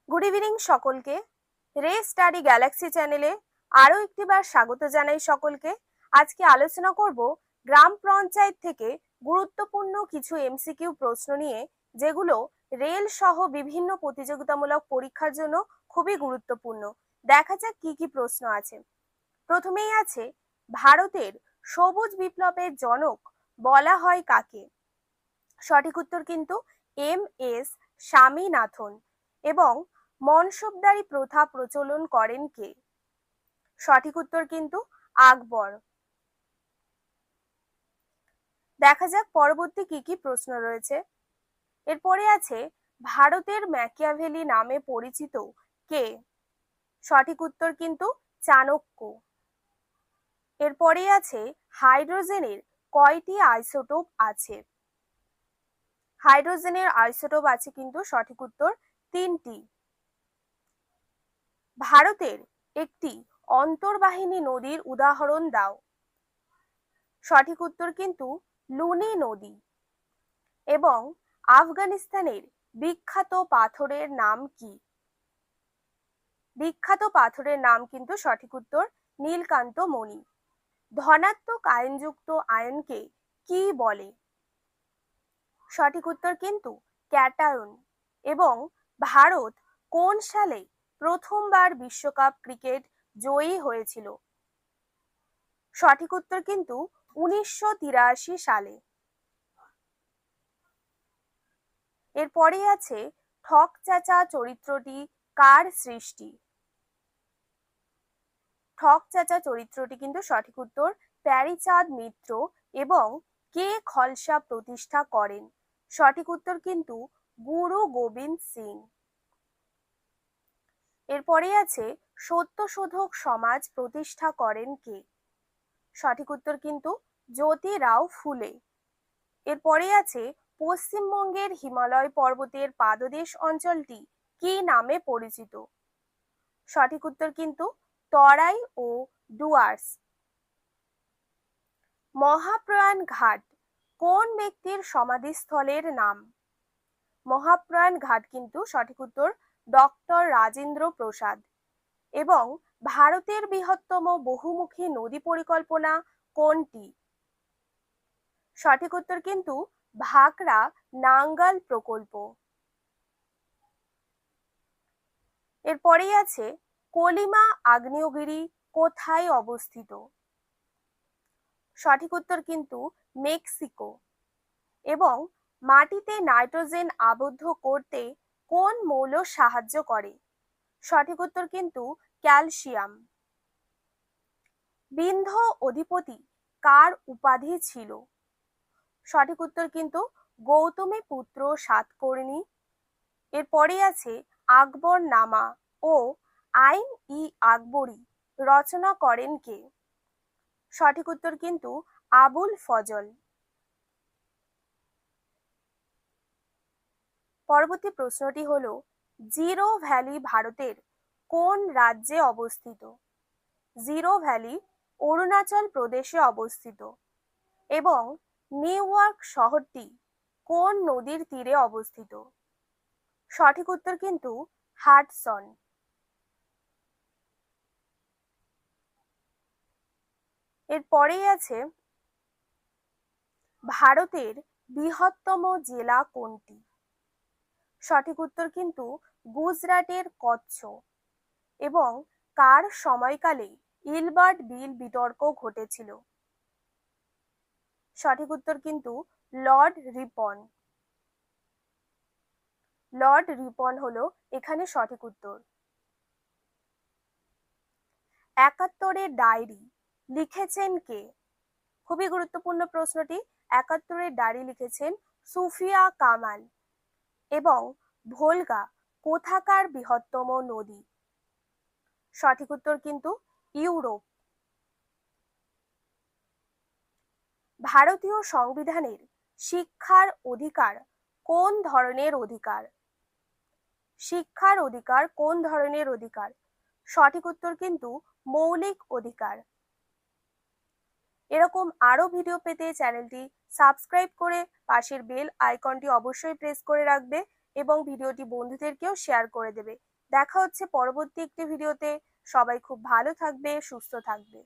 Good evening সকলকে। রে study Galaxy চ্যানেলে আরো একটিবার স্বাগত জানাই সকলকে। আজকে আলোচনা করব গ্রাম পঞ্চায়েত থেকে গুরুত্বপূর্ণ কিছু এমসিকিউ প্রশ্ন নিয়ে, যেগুলো রেল সহ বিভিন্ন প্রতিযোগিতামূলক পরীক্ষার জন্য খুবই গুরুত্বপূর্ণ। দেখা যাক কি কি প্রশ্ন আছে। প্রথমেই আছে, ভারতের সবুজ বিপ্লবের জনক বলা হয় কাকে? সঠিক উত্তর কিন্তু এম.এস. স্বামীনাথন। এবং মনসবদারি প্রথা প্রচলন করেন কে? সঠিক উত্তর কিন্তু আকবর। দেখা যাক পরবর্তী কি কি প্রশ্ন রয়েছে। এরপরে আছে, ভারতের ম্যাকিয়াভেলি নামে পরিচিত কে? সঠিক উত্তর কিন্তু চাণক্য। এরপরে আছে, হাইড্রোজেনের কয়টি আইসোটোপ আছে? হাইড্রোজেনের আইসোটোপ আছে কিন্তু সঠিক উত্তর 3টি। ভারতের একটি অন্তর্বাহিনী নদীর উদাহরণ দাও। সঠিক উত্তর কিন্তু লুনি নদী। এবং আফগানিস্তানের বিখ্যাত পাথরের নাম কি? বিখ্যাত পাথরের নাম কিন্তু সঠিক উত্তর নীলকান্ত মণি। ধনাত্মক আয়নযুক্ত আয়নকে কি বলে? সঠিক উত্তর কিন্তু ক্যাটায়ন। এবং ভারত কোন সালে প্রথমবার বিশ্বকাপ ক্রিকেট জয়ী হয়েছিল? সঠিক উত্তর কিন্তু 1983 সালে। এরপরে আছে, ঠক চাচা চরিত্রটি কার সৃষ্টি? ঠক চাচা চরিত্রটি কিন্তু সঠিক উত্তর প্যারীচাঁদ মিত্র। এবং কে খলসা প্রতিষ্ঠা করেন? সঠিক উত্তর কিন্তু গুরু গোবিন্দ সিং। এরপরে আছে, সত্যশোধক সমাজ প্রতিষ্ঠা করেন কে? সঠিক উত্তর কিন্তু জ্যোতিরাও ফুলে। এরপরে আছে, পশ্চিমবঙ্গের হিমালয় পর্বতের পাদদেশ অঞ্চলটি কি নামে পরিচিত? সঠিক উত্তর কিন্তু তরাই ও ডুয়ার্স। মহাপ্রয়াণ ঘাট কোন ব্যক্তির সমাধিস্থলের নাম? মহাপ্রয়াণ ঘাট কিন্তু সঠিক উত্তর ডক্টর রাজেন্দ্র প্রসাদ। এবং ভারতের বৃহত্তম বহুমুখী নদী পরিকল্পনা কোনটি? সঠিক উত্তর কিন্তু ভাকরা নাঙ্গাল প্রকল্প। এরপরেই আছে, কলিমা আগ্নেয়গিরি কোথায় অবস্থিত? সঠিক উত্তর কিন্তু মেক্সিকো। এবং মাটিতে নাইট্রোজেন আবদ্ধ করতে কোন মৌল সাহায্য করে? সঠিক উত্তর কিন্তু ক্যালসিয়াম। বিন্ধ্য অধিপতি কার উপাধি ছিল? সঠিক উত্তর কিন্তু গৌতমী পুত্র সাতকর্ণী। এরপরে আছে, আকবর নামা ও আইন ই আকবরী রচনা করেন কে? সঠিক উত্তর কিন্তু আবুল ফজল। পরবর্তী প্রশ্নটি হলো, জিরো ভ্যালি ভারতের কোন রাজ্যে অবস্থিত? জিরো ভ্যালি অরুণাচল প্রদেশে অবস্থিত। এবং নিউ ইয়র্ক শহরটি কোন নদীর তীরে অবস্থিত? সঠিক উত্তর কিন্তু হাডসন। এরপরেই আছে, ভারতের বৃহত্তম জেলা কোনটি? সঠিক উত্তর কিন্তু গুজরাটের কচ্ছ। এবং কার সময়কালে ইলবার্ট বিল বিতর্ক ঘটেছিল? সঠিক উত্তর কিন্তু লর্ড রিপন। লর্ড রিপন হলো এখানে সঠিক উত্তর। ৭১-এর ডায়েরি লিখেছেন কে? খুবই গুরুত্বপূর্ণ প্রশ্নটি। ৭১-এর ডায়েরি লিখেছেন সুফিয়া কামাল। এবং ভোলগা কোথাকার বৃহত্তম নদী? সঠিক উত্তর কিন্তু ইউরোপ। ভারতীয় সংবিধানের শিক্ষার অধিকার কোন ধরনের অধিকার? শিক্ষার অধিকার কোন ধরনের অধিকার? সঠিক উত্তর কিন্তু মৌলিক অধিকার। এরকম আরো ভিডিও পেতে চ্যানেলটি সাবস্ক্রাইব করে পাশের বেল আইকনটি অবশ্যই প্রেস করে রাখবে এবং ভিডিওটি বন্ধুদেরকেও শেয়ার করে দেবে। দেখা হচ্ছে পরবর্তী একটি ভিডিওতে। সবাই খুব ভালো থাকবে, সুস্থ থাকবে।